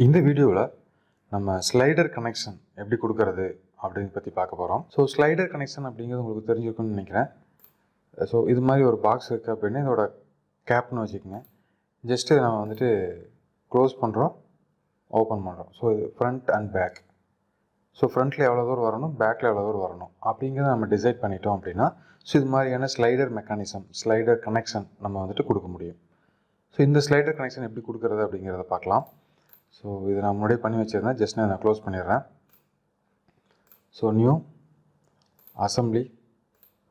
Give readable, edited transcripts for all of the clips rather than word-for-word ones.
இந்த வீடியோவில் நம்ம ஸ்லைடர் கனெக்ஷன் எப்படி கொடுக்கறது அப்படின்னு பற்றி பார்க்க போகிறோம். ஸோ ஸ்லைடர் கனெக்ஷன் அப்படிங்கிறது உங்களுக்கு தெரிஞ்சிருக்குன்னு நினைக்கிறேன். ஸோ இது மாதிரி ஒரு பாக்ஸ் இருக்குது அப்படின்னு இதோட கேப்னு வச்சுக்கோங்க. ஜஸ்ட்டு நம்ம வந்துட்டு க்ளோஸ் பண்ணுறோம், ஓப்பன் பண்ணுறோம். ஸோ இது ஃப்ரண்ட் அண்ட் பேக். ஸோ ஃப்ரண்ட்டில் எவ்வளோ தூரம் வரணும், பேக்கில் எவ்வளோ தூரம் வரணும் அப்படிங்கிறத நம்ம டிசைட் பண்ணிட்டோம் அப்படின்னா ஸோ இது மாதிரியான ஸ்லைடர் மெக்கானிசம், ஸ்லைடர் கனெக்ஷன் நம்ம வந்துட்டு கொடுக்க முடியும். ஸோ இந்த ஸ்லைடர் கனெக்ஷன் எப்படி கொடுக்குறது அப்படிங்கிறத பார்க்கலாம். ஸோ இதை நான் முன்னாடியே பண்ணி வச்சுருந்தேன், ஜஸ்ட் நான் க்ளோஸ் பண்ணிடுறேன். ஸோ நியூ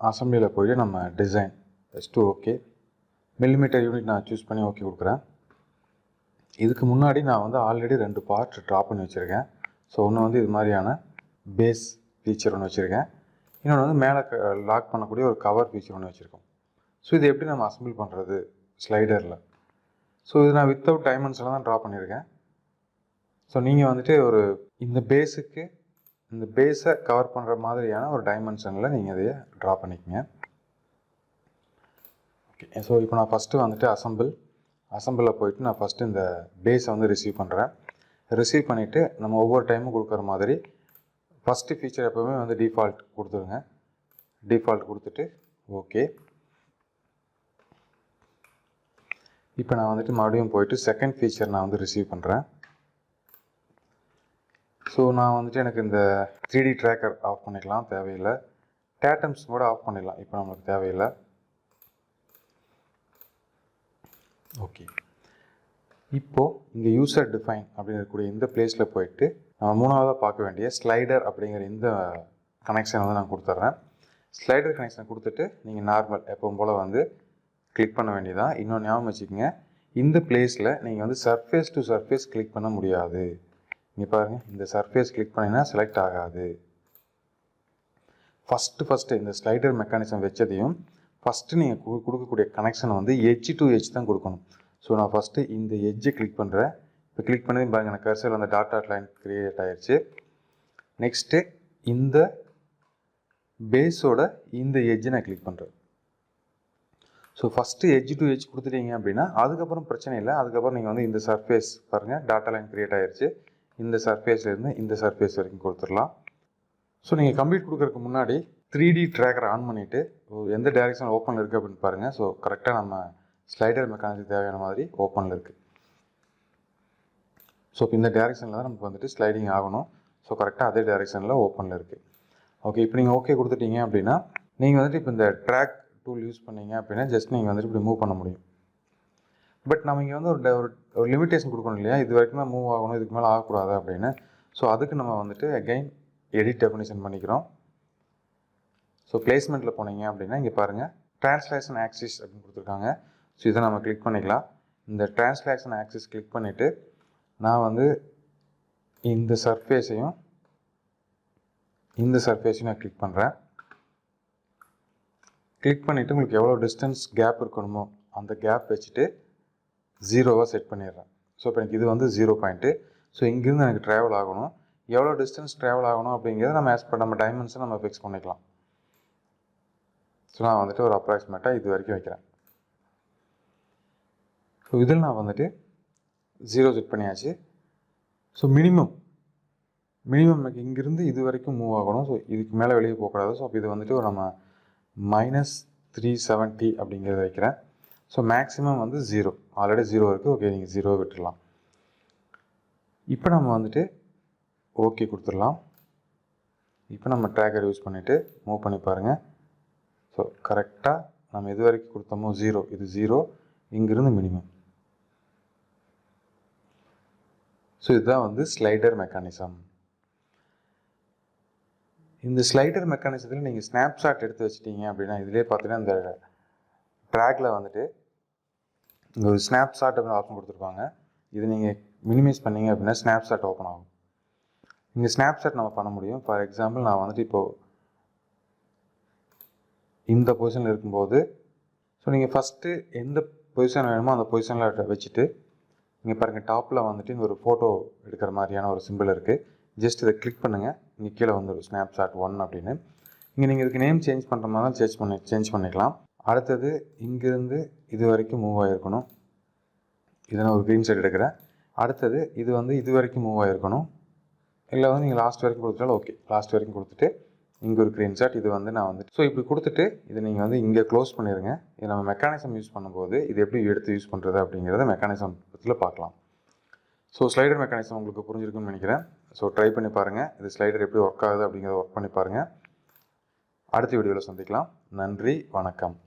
அசம்பிளியில் போய்ட்டு நம்ம design just okay, millimetre unit நான் சூஸ் பண்ணி ஓகே கொடுக்குறேன். இதுக்கு முன்னாடி நான் வந்து ஆல்ரெடி 2 பார்ட் ட்ரா பண்ணி வச்சுருக்கேன். ஸோ ஒன்று வந்து இது மாதிரியான பேஸ் ஃபீச்சர் ஒன்று வச்சுருக்கேன், இன்னொன்று வந்து மேலே லாக் பண்ணக்கூடிய ஒரு கவர் ஃபீச்சர் ஒன்று வச்சுருக்கோம். ஸோ இது எப்படி நம்ம அசம்பிள் பண்ணுறது ஸ்லைடரில்? ஸோ இது நான் வித்தவுட் டைமென்ஷனில் தான் ட்ரா பண்ணியிருக்கேன். ஸோ நீங்கள் வந்துட்டு இந்த பேஸை கவர் பண்ணுற மாதிரியான ஒரு டைமென்ஷனில் நீங்கள் இதையை ட்ரா பண்ணிக்கோங்க. ஓகே, ஸோ இப்போ நான் ஃபஸ்ட்டு வந்துட்டு அசம்பிளில் போயிட்டு நான் ஃபஸ்ட்டு இந்த பேஸை வந்து ரிசீவ் பண்ணுறேன். ரிசீவ் பண்ணிவிட்டு நம்ம ஒவ்வொரு டைமும் கொடுக்குற மாதிரி ஃபஸ்ட்டு ஃபீச்சர் எப்போவுமே வந்து டிஃபால்ட் கொடுத்துருங்க. டிஃபால்ட் கொடுத்துட்டு ஓகே. இப்போ நான் வந்துட்டு மறுபடியும் போயிட்டு செகண்ட் ஃபீச்சர் நான் வந்து ரிசீவ் பண்ணுறேன். ஸோ நான் வந்துட்டு எனக்கு இந்த 3D ட்ராக்கர் ஆஃப் பண்ணிக்கலாம், தேவையில்லை. டேட்டம்ஸ் கூட ஆஃப் பண்ணிடலாம், இப்போ நம்மளுக்கு தேவையில்லை. ஓகே, இப்போது இங்கே யூசர் டிஃபைன் அப்படின்னு இருக்கக்கூடிய இந்த பிளேஸில் போயிட்டு நம்ம மூணாவதாக பார்க்க வேண்டிய ஸ்லைடர் அப்படிங்கிற இந்த கனெக்ஷன் வந்து நான் கொடுத்துட்றேன். ஸ்லைடர் கனெக்ஷன் கொடுத்துட்டு நீங்கள் நார்மல் எப்பவும் போல் வந்து கிளிக் பண்ண வேண்டியதான். இன்னொன்று ஞாபகம் வச்சுக்கோங்க, இந்த பிளேஸில் நீங்கள் வந்து சர்ஃபேஸ் டு சர்ஃபேஸ் கிளிக் பண்ண முடியாது. இங்கே பாருங்கள், இந்த சர்ஃபேஸ் கிளிக் பண்ணினா செலக்ட் ஆகாது. ஃபஸ்ட்டு இந்த ஸ்லைடர் மெக்கானிசம் வச்சதையும் ஃபஸ்ட்டு நீங்கள் கொடுக்கக்கூடிய கனெக்ஷன் வந்து எட்ஜ் டு எட்ஜ் தான் கொடுக்கணும். ஸோ நான் ஃபஸ்ட்டு இந்த எட்ஜை கிளிக் பண்ணுறேன். இப்போ கிளிக் பண்ணி பாருங்கள், எனக்கு கர்சர் அந்த டாட் லைன் க்ரியேட் ஆகிடுச்சு. நெக்ஸ்ட்டு இந்த பேஸோட இந்த எட்ஜை நான் கிளிக் பண்ணுறேன். So first edge to edge கொடுத்துட்டீங்க அப்படின்னா அதுக்கப்புறம் பிரச்சனை இல்லை. அதுக்கப்புறம் நீங்கள் வந்து இந்த சர்ஃபேஸ் பாருங்கள், டாட்டா லைன் க்ரியேட் ஆகிடுச்சு. இந்த சர்ஃபேஸ்லேருந்து இந்த சர்ஃபேஸ் வரைக்கும் கொடுத்துடலாம். ஸோ நீங்கள் கம்ப்ளீட் கொடுக்குறதுக்கு முன்னாடி 3D ட்ராக்கர் ஆன் பண்ணிவிட்டு எந்த டைரெக்ஷன் ஓப்பனில் இருக்குது அப்படின்னு பாருங்கள். ஸோ கரெக்டாக நம்ம ஸ்லைடர் மெக்கானிசம் தேவையான மாதிரி ஓப்பனில் இருக்குது. ஸோ இப்போ இந்த டைரெக்ஷனில் தான் நமக்கு வந்துட்டு ஸ்லைடிங் ஆகணும். ஸோ கரெக்டாக அதே டைரெக்ஷனில் ஓப்பனில் இருக்குது. ஓகே, இப்போ நீங்கள் ஓகே கொடுத்துட்டீங்க அப்படின்னா நீங்கள் வந்துட்டு இப்போ இந்த ட்ராக் டூல் யூஸ் பண்ணீங்க அப்படின்னா ஜஸ்ட் நீங்கள் வந்துட்டு இப்படி மூவ் பண்ண முடியும். பட் நம்ம இங்கே வந்து ஒரு லிமிட்டேஷன் கொடுக்கணும் இல்லையா, இது வரைக்கும் தான் மூவ் ஆகணும், இதுக்கு மேலே ஆகக்கூடாது அப்படின்னு. ஸோ அதுக்கு நம்ம வந்துட்டு அகைன் எடிட் டெஃபினிஷன் பண்ணிக்கிறோம். ஸோ பிளேஸ்மெண்ட்டில் போனீங்க அப்படின்னா இங்கே பாருங்கள், ட்ரான்ஸ்லேஷன் ஆக்சிஸ் அப்படின்னு கொடுத்துருக்காங்க. ஸோ இதை நம்ம கிளிக் பண்ணிக்கலாம். இந்த ட்ரான்ஸ்லேஷன் ஆக்சிஸ் கிளிக் பண்ணிவிட்டு நான் வந்து இந்த சர்ஃபேஸையும் நான் கிளிக் பண்ணுறேன். கிளிக் பண்ணிவிட்டு உங்களுக்கு எவ்வளோ டிஸ்டன்ஸ் கேப் இருக்கணுமோ அந்த கேப் வச்சுட்டு 0வாக செட் பண்ணிடுறேன். ஸோ இப்போ எனக்கு இது வந்து 0 பாயிண்ட்டு. ஸோ இங்கேருந்து எனக்கு ட்ராவல் ஆகணும், எவ்வளோ டிஸ்டன்ஸ் ட்ராவல் ஆகணும் அப்படிங்கிறத நம்ம ஆஸ் பர் நம்ம டைமென்ஷன் நம்ம ஃபிக்ஸ் பண்ணிக்கலாம். ஸோ நான் வந்துட்டு ஒரு அப்ராக்சிமேட்டாக இது வரைக்கும் வைக்கிறேன். ஸோ இதில் நான் வந்துட்டு 0 செட் பண்ணியாச்சு. ஸோ மினிமம் எனக்கு இங்கேருந்து இது வரைக்கும் மூவ் ஆகணும். ஸோ இதுக்கு மேலே வெளியே போகக்கூடாது. ஸோ அப்போ இது வந்துட்டு ஒரு நம்ம -370 அப்படிங்கிறத வைக்கிறேன். ஸோ மேக்ஸிமம் வந்து 0, ஆல்ரெடி 0 இருக்குது. ஓகே, நீங்கள் 0 விட்டுடலாம். இப்போ நம்ம வந்துட்டு ஓகே கொடுத்துடலாம். இப்போ நம்ம ட்ராக்கர் யூஸ் பண்ணிவிட்டு மூவ் பண்ணி பாருங்கள். ஸோ கரெக்டாக நம்ம எது வரைக்கும் கொடுத்தோமோ 0, இது 0, இங்கிருந்து மினிமம். ஸோ இதுதான் வந்து ஸ்லைடர் மெக்கானிசம். இந்த ஸ்லைடர் மெக்கானிசத்தில் நீங்கள் ஸ்னாப்ஷாட் எடுத்து வச்சிட்டிங்க அப்படின்னா இதிலே பார்த்தீங்கன்னா இந்த ட்ராக்கில் வந்துட்டு இங்கே ஒரு ஸ்னாப்ஷாட் அப்படின்னு ஆப்ஷன் கொடுத்துருப்பாங்க. இது நீங்கள் மினிமைஸ் பண்ணிங்க அப்படின்னா ஸ்னாப்ஷாட் ஓப்பன் ஆகும். இங்கே ஸ்னாப்ஷாட் நம்ம பண்ண முடியும். ஃபார் எக்ஸாம்பிள் நான் வந்துட்டு இப்போது இந்த பொசிஷனில் இருக்கும்போது ஸோ நீங்கள் ஃபஸ்ட்டு எந்த பொசிஷன் வேணுமோ அந்த பொசிஷனில் வச்சுட்டு இங்கே பாருங்கள், டாப்பில் வந்துட்டு இந்த ஒரு ஃபோட்டோ எடுக்கிற மாதிரியான ஒரு சிம்பிள் இருக்குது. ஜஸ்ட் இதை கிளிக் பண்ணுங்கள், இங்கே கீழே வந்துடும் ஸ்னாப்ஷாட் 1 அப்படின்னு. இங்கே நீங்கள் இதுக்கு நேம் சேஞ்ச் பண்ணுற மாதிரி தான் சேஞ்ச் பண்ணிக்கலாம். அடுத்தது இங்கேருந்து இது வரைக்கும் மூவ் ஆகிருக்கணும். இதை நான் ஒரு க்ரீன் ஷாட் எடுக்கிறேன். அடுத்தது இது வந்து இது வரைக்கும் மூவ் ஆகிருக்கணும், இல்லை வந்து நீங்கள் லாஸ்ட் வரைக்கும் கொடுத்துட்டாலும் ஓகே. லாஸ்ட் வரைக்கும் கொடுத்துட்டு இங்கே ஒரு ஸ்க்ரீன்ஷாட் இது வந்து நான் வந்து ஸோ இப்படி கொடுத்துட்டு இதை நீங்கள் வந்து இங்கே க்ளோஸ் பண்ணிடுங்க. இது நம்ம மெக்கானிசம் யூஸ் பண்ணும்போது இது எப்படி எடுத்து யூஸ் பண்ணுறது அப்படிங்கிறத மெக்கானிசம் பற்றியில் பார்க்கலாம். ஸோ ஸ்லைடர் மெக்கானிசம் உங்களுக்கு புரிஞ்சிருக்குன்னு நினைக்கிறேன். ஸோ ட்ரை பண்ணி பாருங்கள். இது ஸ்லைடர் எப்படி ஒர்க் ஆகுது அப்படிங்கிறத ஒர்க் பண்ணி பாருங்கள். அடுத்த வீடியோவில் சந்திக்கலாம். நன்றி, வணக்கம்.